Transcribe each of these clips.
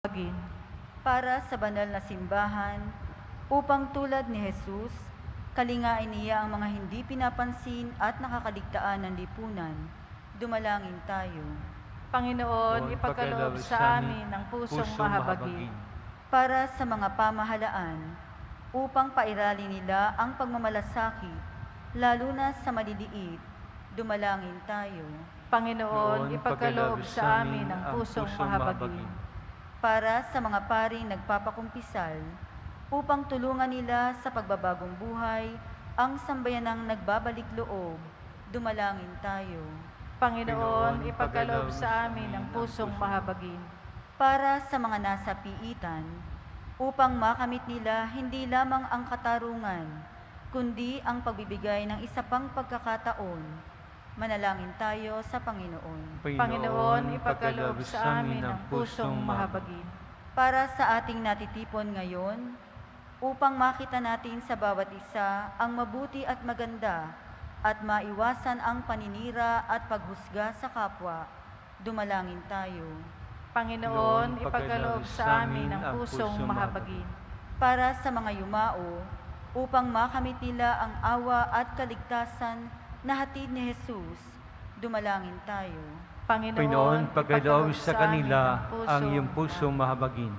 Pagin. Para sa banal na simbahan, upang tulad ni Jesus, kalingain niya ang mga hindi pinapansin at nakakaligtaan ng lipunan. Dumalangin tayo. Panginoon, ipagkaloob sa amin ng pusong mahabagin. Para sa mga pamahalaan, upang pairali nila ang pagmamalasakit, lalo na sa maliliit, dumalangin tayo. Panginoon, ipagkaloob sa amin ng pusong mahabagin. Para sa mga paring nagpapakumpisal, upang tulungan nila sa pagbabagong buhay ang sambayanang nagbabalik loob, dumalangin tayo. Panginoon, ipagkaloob sa amin ng pusong mahabagin. Para sa mga nasa piitan, upang makamit nila hindi lamang ang katarungan, kundi ang pagbibigay ng isa pang pagkakataon, manalangin tayo sa Panginoon. Panginoon, ipagkaloob sa amin ng pusong mahabagin. Para sa ating natitipon ngayon, upang makita natin sa bawat isa ang mabuti at maganda at maiwasan ang paninira at paghusga sa kapwa, dumalangin tayo. Panginoon, ipagkaloob sa amin ng pusong mahabagin. Para sa mga yumao, upang makamit nila ang awa at kaligtasan na hatid ni Jesus, dumalangin tayo. Panginoon, pagkaloob sa kanila ang iyong pusong mahabagin.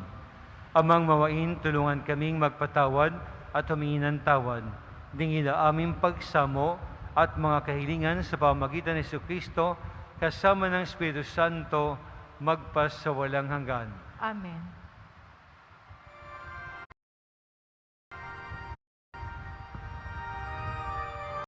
Amang mawain, tulungan kaming magpatawad at humingi ng tawad. Dingila aming pagsamo at mga kahilingan sa pamamagitan ni Jesucristo kasama ng Espiritu Santo magpas sa walang hanggan. Amen.